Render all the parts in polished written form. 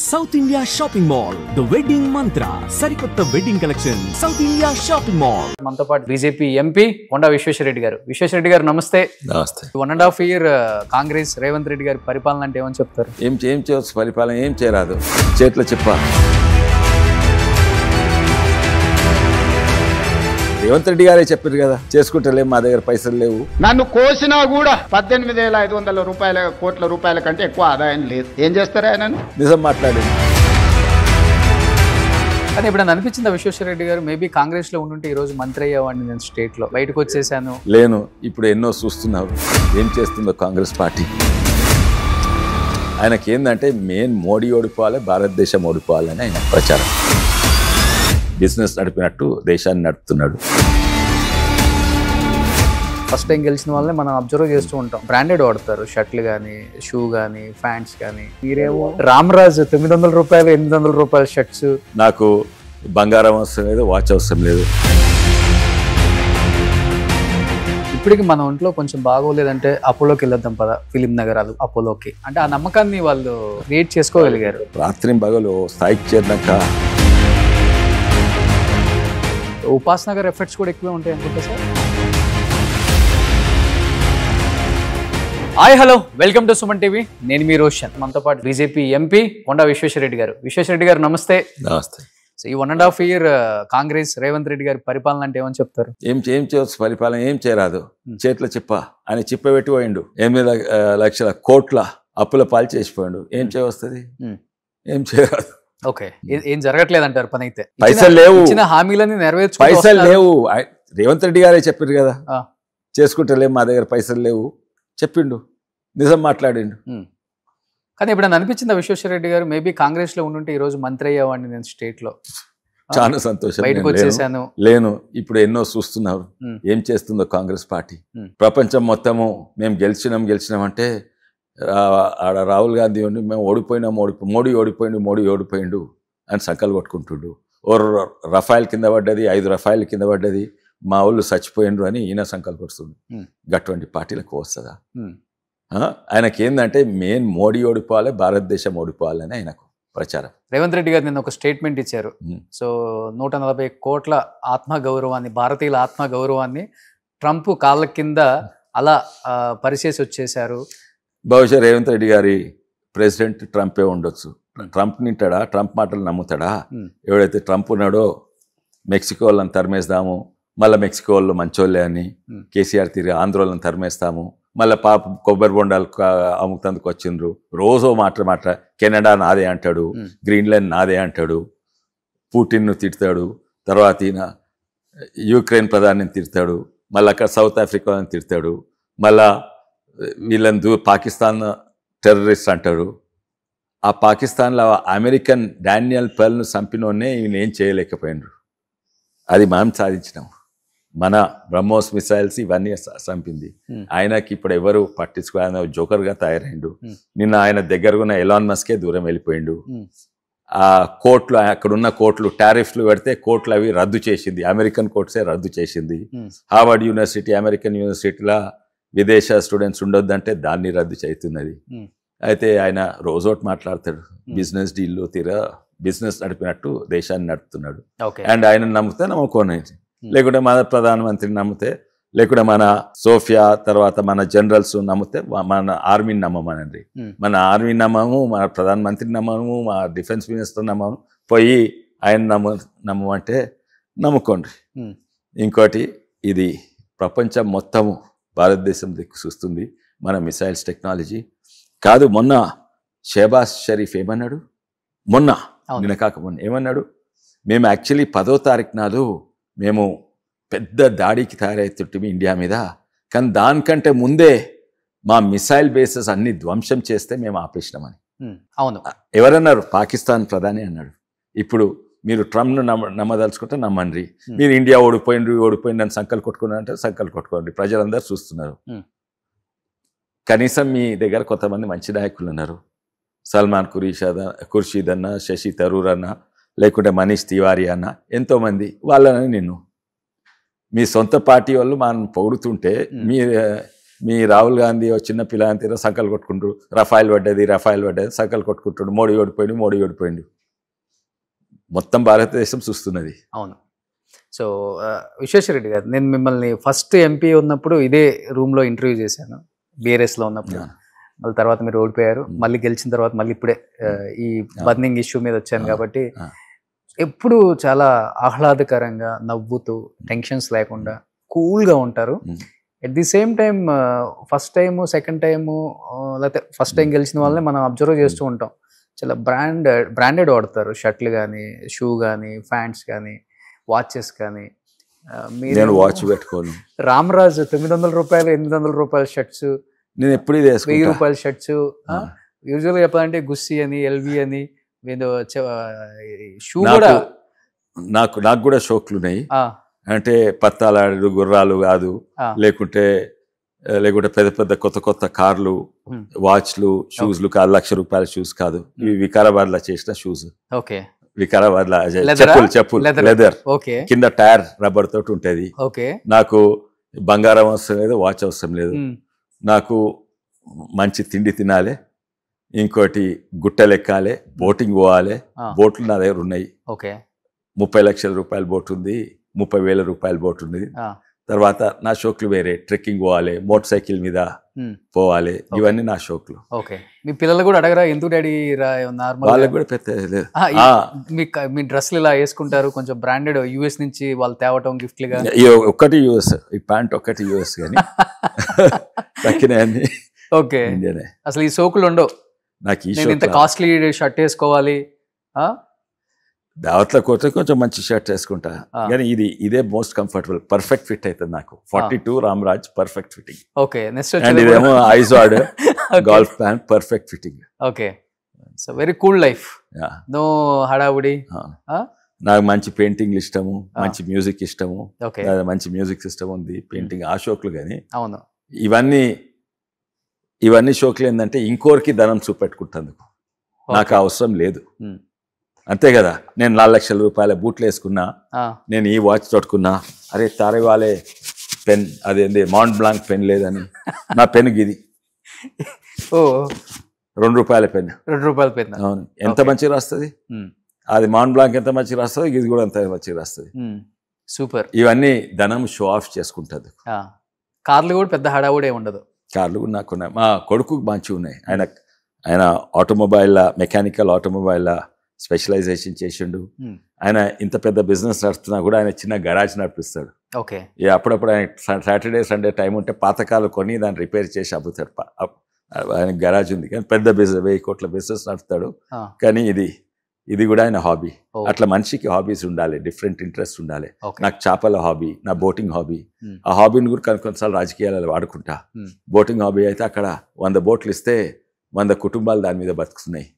South India Shopping Mall, The Wedding Mantra, Sarikotta Wedding Collection, South India Shopping Mall. మనతో పాటు BJP MP కొండా విశ్వేశ్వరరెడ్డి గారు. విశ్వేశ్వరరెడ్డి గారు నమస్తే. నమస్తే. 1.5 year కాంగ్రెస్ రేవంత్ రెడ్డి గారి పరిపాలన అంటే ఏమని చెప్తారు? ఏం చేయవచ్చు, పరిపాలన ఏం చేయరాదు, చేతిలో చెప్ప. రేవంత్ రెడ్డి గారే చెప్పారు కదా, చేసుకుంటలేము, మా దగ్గర పైసలు లేవు. నన్ను కోసినా కూడా 18,500 కోట్ల రూపాయల కంటే ఎక్కువ ఆదాయం లేదు. ఏం చేస్తారా ఆయన? నిజం మాట్లాడింది. కానీ ఇప్పుడు అనిపించింది విశ్వేశ్వరరెడ్డి గారు మేబీ కాంగ్రెస్ లో ఉండుంటే ఈ రోజు మంత్రి అయ్యేవాడిని, నేను స్టేట్ లో బయటకు వచ్చేసాను. లేను, ఇప్పుడు ఎన్నో చూస్తున్నారు ఏం చేస్తుందో కాంగ్రెస్ పార్టీ. ఆయనకి ఏంటంటే మెయిన్ మోడీ ఓడిపోవాలి, భారతదేశం ఓడిపోవాలని ఆయన ప్రచారం. బిజినెస్ నడిపినట్టు దేశాన్ని నడుపుతున్నాడు. ఫస్ట్ టైం గెలిచిన వాళ్ళని మనం అబ్జర్వ్ చేస్తూ ఉంటాం. బ్రాండెడ్ వాడతారు, షర్ట్లు కానీ, షూ కానీ, ప్యాంట్స్ కానీ. మీరేమో రామరాజు 900 రూపాయలు 800 రూపాయల షర్ట్స్. నాకు బంగారం అవసరం లేదు, వాచ్ అవసరం లేదు. ఇప్పటికి మన ఒంట్లో కొంచెం బాగోలేదంటే అపోలోకి వెళ్ళొద్దాం పద, ఫిలిం నగరాలు అపోలోకి అంటే ఆ నమ్మకాన్ని వాళ్ళు క్రియేట్ చేసుకోగలిగారు. రాత్రి పగలు స్థాయికి చేరినాక ఉపాస్ నగర్ ఎఫెక్ట్స్ కూడా ఎక్కువే ఉంటాయి అనుకుంటా sir. Hi hello, welcome to Suman TV. నేను మీ రోషన్. మనతో పాటు బీజేపీ ఎంపీ కొండా విశ్వేశ్వరరెడ్డి గారు. విశ్వేశ్వరరెడ్డి గారు నమస్తే. నమస్తే. సో ఈ 1.5 year కాంగ్రెస్ రేవంత్ రెడ్డి గారి పరిపాలన అంటే ఏమని చెప్తారు? ఏం చేయవచ్చు, పరిపాలన ఏం చేయరాదు, చేతిలో చెప్ప. ఆయన చిప్పబెట్టి పోయిండు. 8 లక్షల కోట్ల అప్పుల పాలు చేసిపోయిండు. ఏం చేయవస్తుంది, ఏం చేయరాదు. ఓకే, ఏం జరగట్లేదు అంటారు పని అయితే. పైసలు లేవు, ఇచ్చిన హామీలన్నీ నెరవేర్చు. పైసలు లేవు. రేవంత్ రెడ్డి గారే చెప్పారు కదా, చేసుకుంటలేము, మా దగ్గర పైసలు లేవు చెప్పిండు. నిజం మాట్లాడిండు. కానీ ఇప్పుడు అనిపించింది విశ్వేశ్వరరెడ్డి గారు మేబీ కాంగ్రెస్ లో ఉండుంటే ఈ రోజు మంత్రి అయ్యేవాడిని, నేను స్టేట్ లో. చాలా సంతోషం. బయటకు వచ్చేసాను. లేను, ఇప్పుడు ఎన్నో చూస్తున్నారు ఏం చేస్తుందో కాంగ్రెస్ పార్టీ. ప్రపంచం మొత్తము మేము గెలిచినాం అంటే ఆడ రాహుల్ గాంధీ ఉండి మేము మోడీ ఓడిపోయిండు అని సంకలు కొట్టుకుంటుండు. ఓ రఫాయిల్ కింద పడ్డది, 5 రఫాయిల్ కింద పడ్డది, మా వాళ్ళు చచ్చిపోయిండ్రు అని ఈయన సంకలు కొడుతుంది. గటువంటి పార్టీలకు వస్తుందా? ఆయనకి ఏంటంటే మెయిన్ మోడీ ఓడిపోవాలి, భారతదేశం ఓడిపోవాలని ఆయనకు ప్రచారం. రేవంత్ రెడ్డి గారు నిన్న ఒక స్టేట్మెంట్ ఇచ్చారు. సో 140 కోట్ల ఆత్మగౌరవాన్ని, భారతీయుల ఆత్మగౌరవాన్ని ట్రంప్ కాళ్ళ కింద అలా పరిచేసి వచ్చేసారు. బహుశా రేవంత్ రెడ్డి గారి ప్రెసిడెంట్ ట్రంపే ఉండొచ్చు. ట్రంప్ నింటాడా? ట్రంప్ మాటలు నమ్ముతాడా? ఎవడైతే ట్రంప్ ఉన్నాడో మెక్సికో వాళ్ళని తరిమేస్తాము, మళ్ళీ మెక్సికో వాళ్ళు మంచోళ్ళే అని కేసీఆర్ తిరిగి ఆంధ్రోళ్ళని తరిమేస్తాము, మళ్ళీ పాప కొబ్బరి బొండాలు అమ్ముతందుకు వచ్చిండ్రు. రోజో మాట కెనడా నాదే అంటాడు, గ్రీన్లాండ్ నాదే అంటాడు, పుటిన్ను తిడతాడు, తర్వాత ఈయన యుక్రెయిన్ ప్రధానిని తిడతాడు, మళ్ళీ అక్కడ సౌత్ ఆఫ్రికాని తిడతాడు, మళ్ళా వీళ్ళని పాకిస్తాన్ టెర్రరిస్ట్ అంటాడు. ఆ పాకిస్తాన్లో అమెరికన్ డానియల్ పెర్ల్ను చంపినోనే ఈయన ఏం చేయలేకపోయినరు. అది మనం సాధించినాం. మన బ్రహ్మోస్ మిసైల్స్ ఇవన్నీ చంపింది. ఆయనకి ఇప్పుడు ఎవరు పట్టించుకో, ఆయన జోకర్గా తయారైండు. నిన్న ఆయన దగ్గర ఉన్న ఎలాన్ మస్కే దూరం వెళ్ళిపోయిండు. ఆ కోర్టులు, అక్కడున్న కోర్టులు టారిఫ్లు పెడితే కోర్టులు అవి రద్దు చేసింది. అమెరికన్ కోర్ట్సే రద్దు చేసింది. హార్వర్డ్ యూనివర్సిటీ, అమెరికన్ యూనివర్సిటీలో విదేశ స్టూడెంట్స్ ఉండొద్దంటే దాన్ని రద్దు చేస్తున్నది. అయితే ఆయన రోజోటి మాట్లాడతాడు, బిజినెస్ డీల్లో బిజినెస్ నడిపినట్టు దేశాన్ని నడుపుతున్నాడు. అండ్ ఆయన నమ్మితే నమ్ముకోని, లేకుంటే మన ప్రధానమంత్రిని నమ్మితే, లేకుంటే మన సోఫియా తర్వాత మన జనరల్స్ నమ్మితే మన ఆర్మీని నమ్మమనండి. మన ఆర్మీని నమ్మము, మన ప్రధానమంత్రిని నమ్మము, మా డిఫెన్స్ మినిస్టర్ నమ్మము. పోయి ఆయన నమ్మమంటే నమ్ముకోండి. ఇంకోటి, ఇది ప్రపంచం మొత్తము భారతదేశం దిక్కు చూస్తుంది మన మిసైల్స్ టెక్నాలజీ. కాదు, మొన్న షెహబాజ్ షరీఫ్ ఏమన్నాడు, నిన్న కాకపోతే ఏమన్నాడు, మేము యాక్చువల్లీ 10వ తారీఖు నాడు మేము పెద్ద దాడికి తయారవుతుంటే ఇండియా మీద, కానీ దానికంటే ముందే మా మిసైల్ బేసెస్ అన్ని ధ్వంసం చేస్తే మేము ఆపేసినామని. అవును, ఎవరన్నారు? పాకిస్తాన్ ప్రధాని అన్నాడు. ఇప్పుడు మీరు ట్రంప్ను నమ్మదలుచుకుంటే నమ్మండి, మీరు ఇండియా ఓడిపోయింది అని సంకలు కొట్టుకున్నారంటే సంకలు కొట్టుకోండి. ప్రజలందరూ చూస్తున్నారు. కనీసం మీ దగ్గర కొంతమంది మంచి నాయకులు ఉన్నారు, సల్మాన్ ఖుర్షీద్ అన్న, శశి థరూర్ అన్న, లేకుంటే మనీష్ తివారీ అన్న, ఎంతోమంది. వాళ్ళని మీ సొంత పార్టీ వాళ్ళు మనం పొగుడుతుంటే మీ రాహుల్ గాంధీ చిన్న పిల్లలంతా సంకలు కొట్టుకుంటారు, రఫాయిల్ పడ్డది సంకలు కొట్టుకుంటాడు, మోడీ ఓడిపోయింది. మొత్తం భారతదేశం చూస్తున్నది. అవును. సో విశ్వేశ్వరరెడ్డి గారు, నేను మిమ్మల్ని ఫస్ట్ ఎంపీ ఉన్నప్పుడు ఇదే రూమ్లో ఇంటర్వ్యూ చేశాను, బీఆర్ఎస్లో ఉన్నప్పుడు. మళ్ళీ తర్వాత మీరు ఓడిపోయారు, మళ్ళీ గెలిచిన తర్వాత మళ్ళీ ఇప్పుడే ఈ బర్నింగ్ ఇష్యూ మీద వచ్చాను. కాబట్టి ఎప్పుడు చాలా ఆహ్లాదకరంగా నవ్వుతూ టెన్షన్స్ లేకుండా కూల్గా ఉంటారు. At the same time first time second time లేకపోతే ఫస్ట్ టైం గెలిచిన వాళ్ళని మనం అబ్జర్వ్ చేస్తూ ఉంటాం. చాలా బ్రాండెడ్ వాడతారు, షర్ట్లు కానీ, షూ కానీ, ప్యాంట్స్ కానీ, వాచెస్ కానీ. నేను వాచ్ పెట్టుకోను. రామరాజు 900 రూపాయలు 800 రూపాయల షర్ట్స్, నేను ఎప్పుడు 1000 రూపాయల షర్ట్స్. యూజువల్గా చెప్పాలంటే గుస్సీ అని, ఎల్వి అని, షూ కూడా. నాకు కూడా షోక్లు ఉన్నాయి. అంటే పత్తాలాడు గుర్రాలు కాదు, లేకుంటే పెద్ద పెద్ద కొత్త కార్లు, వాచ్లు, షూస్లు కాదు, ₹1,00,000 షూస్ కాదు. ఇవి వికారాబాద్ లో చేసిన షూస్. ఓకే. వికారాబాద్ లో చెప్పులు లెదర్, కింద టైర్ రబ్బర్ తోటి ఉంటది. నాకు బంగారం అవసరం లేదు, వాచ్ అవసరం లేదు. నాకు మంచి తిండి తినాలి, ఇంకోటి గుట్టలు ఎక్కాలి, బోటింగ్ పోవాలి. బోట్లు నా దగ్గర ఉన్నాయి. 30 లక్షల రూపాయల బోట్ ఉంది, 30,000 రూపాయల బోట్ ఉంది. తర్వాత నా షోక్లు వేరే, ట్రెక్కింగ్ పోవాలి, మోటార్ సైకిల్ మీద పోవాలి, ఇవన్నీ నా షోక్లు. మీ పిల్లలు కూడా అడగరా, ఎందుకు డాడీ నార్మల్? వాళ్ళకి కూడా పెద్ద మీ డ్రెస్లు ఇలా వేసుకుంటారు, కొంచెం బ్రాండెడ్, యూఎస్ నుంచి వాళ్ళు తేవటం గిఫ్ట్లుగా. ఒకటి యూఎస్, ఈ ప్యాంట్ ఒకటి యూఎస్ కానీ తక్కినాయన్ని ఇండియానే. అసలు ఈ సోకులు ఉండవు నాకు. ఇంత కాస్ట్లీ షర్ట్ వేసుకోవాలి, దావత్లో కొడితే కొంచెం మంచి షర్ట్ వేసుకుంటా, కానీ ఇదే మోస్ట్ కంఫర్టబుల్, పర్ఫెక్ట్ ఫిట్ అవుతుంది నాకు. 42 రామ్రాజ్ పర్ఫెక్ట్ ఫిట్టింగ్. అండ్ ఇదేమో Izod golf pant perfect fitting. So very cool life, no హడావుడి. నాకు మంచి పెయింటింగ్ ఇష్టము, మంచి మ్యూజిక్ ఇష్టము, మంచి మ్యూజిక్ సిస్టమ్ ఉంది, పెయింటింగ్ ఆ షోక్లు. కానీ ఇవన్నీ షోక్లు ఏంటంటే ఇంకోరికి ధనం చూపెట్టుకుంటందుకు, నాకు అవసరం లేదు. అంతే కదా. నేను 4 లక్షల రూపాయల బూట్లు వేసుకున్నా, నేను ఈ వాచ్ తొట్టుకున్నా, అరే తారే వాళ్ళే పెన్, అదేంది మౌంట్ బ్లాంక్ పెన్ లేదని, నా పెన్ గిది ₹2 పెన్. అవును, ఎంత మంచిగా రాస్తుంది అది. మౌంట్ బ్లాంక్ ఎంత మంచిగా రాస్తుంది, ఇది కూడా అంత మంచిగా రాస్తుంది. సూపర్. ఇవన్నీ ధనం షో ఆఫ్ చేసుకుంటుంది. కార్లు కూడా పెద్ద హడావుడే ఉండదు. కార్లు కూడా నాకున్నాయి, మా కొడుకు మంచిగా ఉన్నాయి. ఆయన ఆటోమొబైల్, మెకానికల్ ఆటోమొబైల్ స్పెషలైజేషన్ చేసిండు. ఆయన ఇంత పెద్ద బిజినెస్ నడుస్తున్నా కూడా ఆయన చిన్న గరాజ్ నడిపిస్తాడు. అప్పుడప్పుడు ఆయన సాటర్డే సండే టైం ఉంటే పాతకాలు కొని దాన్ని రిపేర్ చేసి అమ్ముతాడు. ఆయన గరాజ్ ఉంది, కానీ పెద్ద బిజినెస్ 1000 కోట్ల బిజినెస్ నడుపుతాడు. కానీ ఇది కూడా ఆయన హాబీ. అట్లా మనిషికి హాబీస్ ఉండాలి, డిఫరెంట్ ఇంట్రెస్ట్ ఉండాలి. నాకు చేపల హాబీ, నా బోటింగ్ హాబీ. ఆ హాబీని కూడా కొన్నిసార్లు రాజకీయాలలో వాడుకుంటా. బోటింగ్ హాబీ అయితే అక్కడ 100 బోట్లు ఇస్తే 100 కుటుంబాలు దాని మీద బతుకుతున్నాయి.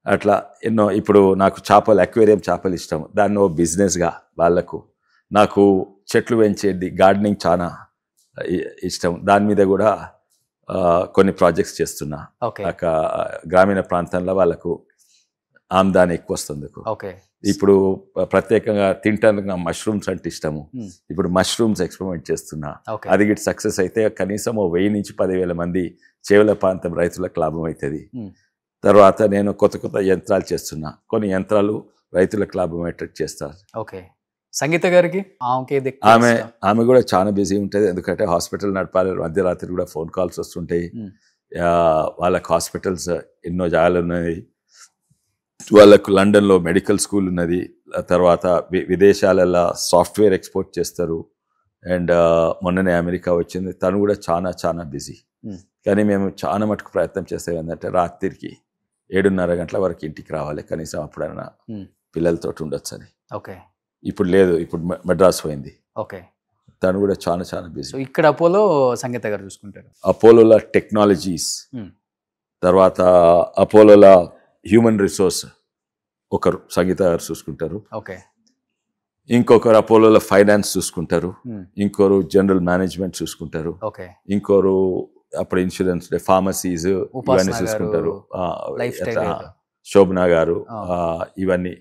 అట్లా ఎన్నో. ఇప్పుడు నాకు చేపలు, అక్వేరియం చేపలు ఇష్టం, దాన్ని ఓ బిజినెస్గా వాళ్ళకు. నాకు చెట్లు పెంచేది, గార్డెనింగ్ చాలా ఇష్టం, దాని మీద కూడా కొన్ని ప్రాజెక్ట్స్ చేస్తున్నా. గ్రామీణ ప్రాంతంలో వాళ్ళకు ఆమ్దాని ఎక్కువ వస్తుంది. ఇప్పుడు ప్రత్యేకంగా తింటానికి మష్రూమ్స్ అంటే ఇష్టము. ఇప్పుడు మష్రూమ్స్ ఎక్స్పెరిమెంట్ చేస్తున్నా. అది గిట్ సక్సెస్ అయితే కనీసం 1000 నుంచి 10,000 మంది చేవల ప్రాంతం రైతులకు లాభం అవుతుంది. తర్వాత నేను కొత్త యంత్రాలు చేస్తున్నా, కొన్ని యంత్రాలు రైతులకు లాభం అయ్యేటట్టు చేస్తారు. సంగీత గారికి ఆమె కూడా చాలా బిజీ ఉంటుంది, ఎందుకంటే హాస్పిటల్ నడపాలి, మధ్యరాత్రి కూడా ఫోన్ కాల్స్ వస్తుంటాయి. వాళ్ళకు హాస్పిటల్స్ ఎన్నో జాగాలు ఉన్నాయి, వాళ్ళకు లండన్లో మెడికల్ స్కూల్ ఉన్నది, తర్వాత విదేశాలలో సాఫ్ట్వేర్ ఎక్స్పోర్ట్ చేస్తారు. అండ్ మొన్ననే అమెరికా వచ్చింది, తను కూడా చాలా బిజీ. కానీ మేము చాలా మటుకు ప్రయత్నం చేస్తాం ఏంటంటే రాత్రికి 7:30 గంటల వరకు ఇంటికి రావాలి, కనీసం అప్పుడైనా పిల్లలతో ఉండొచ్చు అని. ఇప్పుడు లేదు, ఇప్పుడు మద్రాసు పోయింది. తను కూడా చాలా బిజీ. ఇక్కడ అపోలో సంగీత గారు చూసుకుంటారు. అపోలోలో టెక్నాలజీస్, తర్వాత అపోలోలో హ్యూమన్ రిసోర్స్ ఒకరు సంగీత గారు చూసుకుంటారు. ఇంకొకరు అపోలోలో ఫైనాన్స్ చూసుకుంటారు, ఇంకొకరు జనరల్ మేనేజ్మెంట్ చూసుకుంటారు, ఇంకొకరు అప్పుడు ఇన్సూరెన్స్, ఫార్మసీస్ ఇవన్నీ చూసుకుంటారు. శోభనా గారు ఇవన్నీ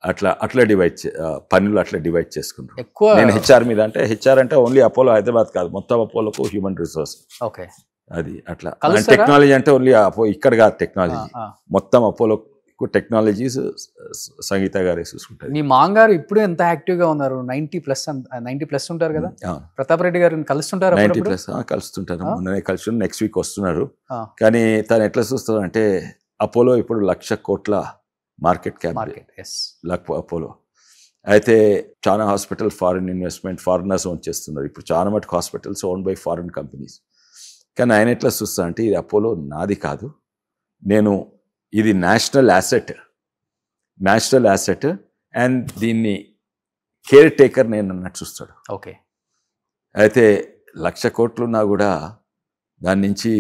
అట్లా డివైడ్ పనులు అట్లా డివైడ్ చేసుకున్నాను. ఎక్కువ నేను హెచ్ఆర్ మీద అంటే హెచ్ఆర్ అంటే ఓన్లీ అపోలో హైదరాబాద్ కాదు, మొత్తం అపోలోకు హ్యూమన్ రిసోర్స్. ఓకే, అది అట్లా. కలుస్తారా? టెక్నాలజీ అంటే ఓన్లీ ఇక్కడ కాదు, టెక్నాలజీ మొత్తం అపోలో టెక్నాలజీస్ సంగీత గారే చూసుకుంటారు. మీ మాంగారు ఇప్పుడు ఎంత యాక్టివ్ గా ఉన్నారు? 90+ ఉంటారు కదా. ప్రతాప్ రెడ్డి గారిని కలుస్తుంటారు? 90+ కలుస్తుంటారు. మొన్ననే కలిసి నెక్స్ట్ వీక్ వస్తున్నారు. కానీ తను ఎట్లా చూస్తారు అంటే అపోలో ఇప్పుడు 1,00,000 కోట్ల మార్కెట్ క్యాప్ అపోలో. అయితే చాలా hospital foreign investment foreigners own చేస్తున్నారు. ఇప్పుడు చాలా మటుకు hospitals own by foreign companies. కానీ ఆయన ఎట్లా చూస్తా అంటే ఇది అపోలో నాది కాదు, ఇది నేషనల్ యాసెట్ అండ్ దీన్ని కేర్ టేకర్ నేను అన్నట్టు చూస్తాడు. ఓకే, అయితే 1,00,000 కోట్లున్నా కూడా దాని నుంచి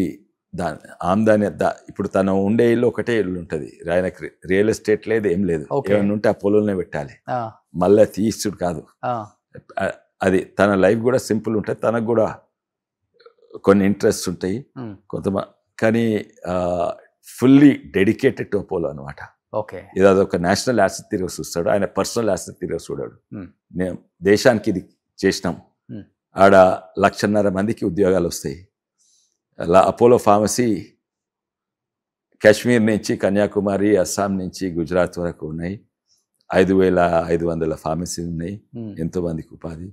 ఆమ్దాని ఇప్పుడు తను ఉండే ఇల్లు ఒకటే ఇల్లు ఉంటుంది. ఆయనకి రియల్ ఎస్టేట్ లేదు, ఏం లేదు. ఏమైనా ఉంటే ఆ పొలంలోనే పెట్టాలి, మళ్ళీ తీస్తుడు కాదు. అది తన లైఫ్ కూడా సింపుల్ ఉంటుంది. తనకు కూడా కొన్ని ఇంట్రెస్ట్ ఉంటాయి కొంతమంది, కానీ ఫుల్లీ డెడికేటెడ్ టు అపోలో అనమాట. ఓకే, ఇది అదొక నేషనల్ యాసెట్ తిరిగి చూస్తాడు, ఆయన పర్సనల్ యాసెట్ తిరిగి చూడాడు. నేను దేశానికి ఇది చేసినాం, ఆడ 1,50,000 మందికి ఉద్యోగాలు వస్తాయి. అలా అపోలో ఫార్మసీ కాశ్మీర్ నుంచి కన్యాకుమారి, అస్సాం నుంచి గుజరాత్ వరకు ఉన్నాయి. 5,500 ఫార్మసీలు ఉన్నాయి, ఎంతో మందికి ఉపాధి.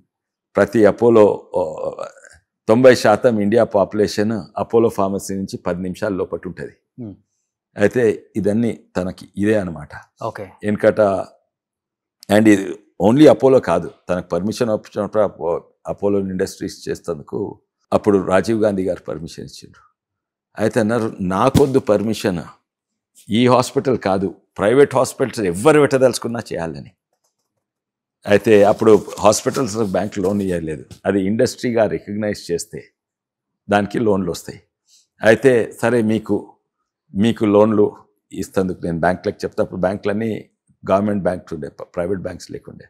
ప్రతి Apollo 90% India population Apollo pharmacy నుంచి 10 నిమిషాల లోపల ఉంటుంది. అయితే ఇదన్నీ తనకి ఇదే అనమాట. ఓకే, వెనకట అండ్ ఇది ఓన్లీ అపోలో కాదు, తనకు పర్మిషన్ వచ్చినప్పుడు అపోలో ఇండస్ట్రీస్ చేసేందుకు అప్పుడు రాజీవ్ గాంధీ గారు పర్మిషన్ ఇచ్చిండ్రు. అయితే అన్నారు నాకొద్దు పర్మిషన్, ఈ హాస్పిటల్ కాదు, ప్రైవేట్ హాస్పిటల్స్ ఎవరు పెట్టదలుచుకున్నా చేయాలని. అయితే అప్పుడు హాస్పిటల్స్ బ్యాంక్ లోన్ ఇవ్వలేదు, అది ఇండస్ట్రీగా రికగ్నైజ్ చేస్తే దానికి లోన్లు వస్తాయి. అయితే సరే మీకు లోన్లు ఇస్తందుకు నేను బ్యాంకులకు చెప్తే, అప్పుడు బ్యాంకులన్నీ గవర్నమెంట్ బ్యాంక్స్ ఉండే, ప్రైవేట్ బ్యాంక్స్ లేకుండే.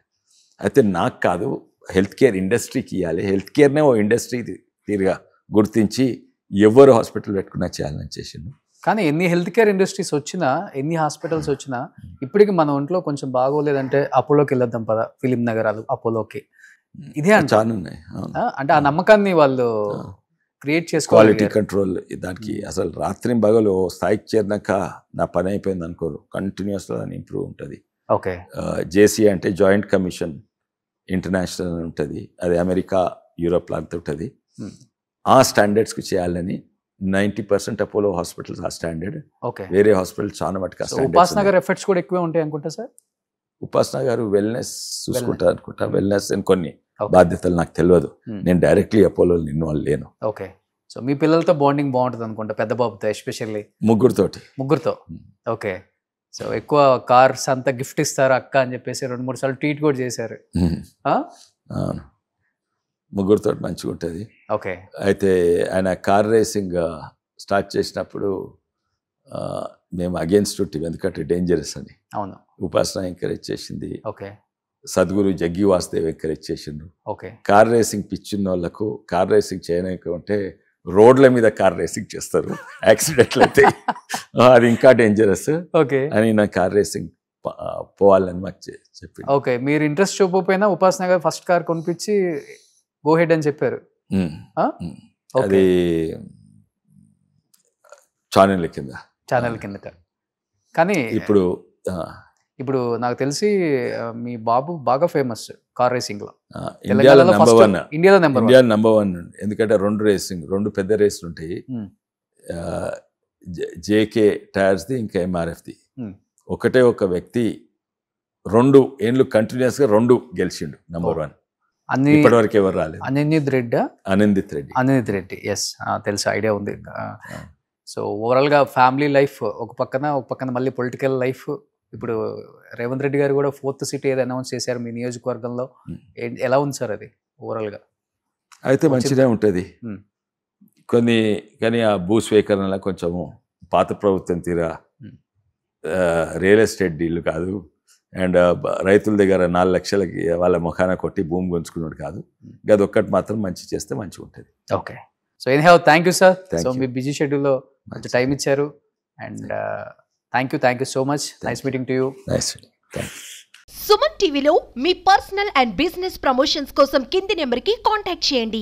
అయితే నాకు కాదు, హెల్త్ కేర్ ఇండస్ట్రీకి ఇవ్వాలి, హెల్త్ కేర్నే ఓ ఇండస్ట్రీ తీరుగా గుర్తించి ఎవరు హాస్పిటల్ పెట్టుకున్నా చేయాలని చేసిండు. కానీ ఎన్ని హెల్త్ కేర్ ఇండస్ట్రీస్ వచ్చినా, ఎన్ని హాస్పిటల్స్ వచ్చినా, ఇప్పటికి మన ఒంట్లో కొంచెం బాగోలేదంటే అపోలోకి వెళ్ళొద్దాం పద, ఫిలిం నగరాలు అపోలోకి, ఇదే చాలా ఉన్నాయి. అంటే ఆ నమ్మకాన్ని వాళ్ళు క్రియేట్ చేసుకోవాలి. క్వాలిటీ కంట్రోల్ దానికి అసలు రాత్రి పగలు స్థాయికి చేరినాక నా పని అయిపోయింది అనుకోరు, కంటిన్యూస్గా దాన్ని ఇంప్రూవ్ ఉంటుంది. ఓకే, జేసీ అంటే జాయింట్ కమిషన్ ఇంటర్నేషనల్ ఉంటుంది, అది అమెరికా యూరోప్ లాంటి ఉంటుంది. ఆ స్టాండర్డ్స్కి చేయాలని 90% అపోలో హాస్పిటల్స్ ఆ స్టాండర్డ్. ఓకే, వేరే హాస్పిటల్ చాలా మటుకు. ఉపాసన గారు ఎఫర్ట్స్ కూడా ఎక్కువే ఉంటాయి అనుకుంటా సార్. ఉపాసన గారు వెల్నెస్ చూసుకుంటారు అనుకుంటా, వెల్నెస్ అని కొన్ని బాధ్యతలు నాకు తెలియదు, నేను డైరెక్ట్లీ అపోలో ఇన్వాల్వ్ లేను. ఓకే, సో మీ పిల్లలతో బాండింగ్ బాగుంటుంది అనుకుంటా, పెద్ద బాబుతో ఎస్పెషల్లీ. ముగ్గురుతో. ఓకే, సో ఎక్కువ కార్స్ అంతా గిఫ్ట్ ఇస్తారు అక్క అని చెప్పేసి 2-3 సార్లు ట్వీట్ కూడా చేశారు. ముగ్గురితో మంచిగా ఉంటుంది. ఓకే, అయితే ఆయన కార్ రేసింగ్ స్టార్ట్ చేసినప్పుడు మేము అగేన్స్ట్ ఉంటుంది, ఎందుకంటే డేంజరస్ అని. అవును, ఉపాసన ఎంకరేజ్ చేసింది. ఓకే, సద్గురు జగ్గి వాసుదేవ్ ఎంకరేజ్ చేసిండు. ఓకే, కార్ రేసింగ్ పిచ్చిన వాళ్ళకు కార్ రేసింగ్ చేయలేకుంటే రోడ్ల మీద కార్ రేసింగ్ చేస్తారు, యాక్సిడెంట్లు అయితే అది ఇంకా డేంజరస్. ఓకే అని నా కార్ రేసింగ్ పోవాలని మాకు చెప్పింది. ఓకే, మీరు ఇంట్రెస్ట్ చూపకపోయినా ఉపాసన గారు ఫస్ట్ కార్ కొనిపించి గో హెడ్ అని చెప్పారు. అది ఛానల్ కింద. కానీ ఇప్పుడు నాకు తెలిసి మీ బాబు బాగా ఫేమస్ కార్ రేసింగ్ లో, ఇండియాలో నెంబర్ 1. ఎందుకంటే 2 పెద్ద రేసులు ఉంటాయి, జేకే టైర్స్ది ఇంకా ఎంఆర్ఎఫ్ది. ఒకటే ఒక వ్యక్తి 2 ఏళ్ళు కంటిన్యూస్ గా 2 గెలిచిండు నెంబర్ 1. ఇప్పటివరకు ఎవరు రాలేదు. అనిందిత్ రెడ్డి ఎస్ తెలుసు, ఐడియా ఉంది. సో ఓవరాల్ గా ఫ్యామిలీ లైఫ్ ఒక పక్కన మళ్ళీ పొలిటికల్ లైఫ్. ఇప్పుడు రేవంత్ రెడ్డి గారు కూడా 4th సిటీ ఏదో అనౌన్స్ చేశారు మీ నియోజకవర్గంలో, ఎలా ఉంది సార్ అది ఓవరాల్ గా? అయితే మంచిగా ఉంటుంది కానీ ఆ భూ స్వీకరణ కొంచెము పాత ప్రభుత్వం తీరా రియల్ ఎస్టేట్ డీల్ కాదు, అండ్ రైతుల దగ్గర 4 లక్షలకి వాళ్ళ ముఖాన కొట్టి భూమి గుంజుకున్నాడు కాదు. అది ఒక్కటి మాత్రం మంచి చేస్తే మంచిగా ఉంటుంది. Okay, so anyhow thank you sir. So me busy షెడ్యూల్లో కొంచెం టైం ఇచ్చారు, and thank you so much. Nice meeting to you. Nice. Suman టీవీలో మీ పర్సనల్ అండ్ బిజినెస్ ప్రమోషన్స్ కోసం కింది నెంబర్కి కాంటాక్ట్ చేయండి.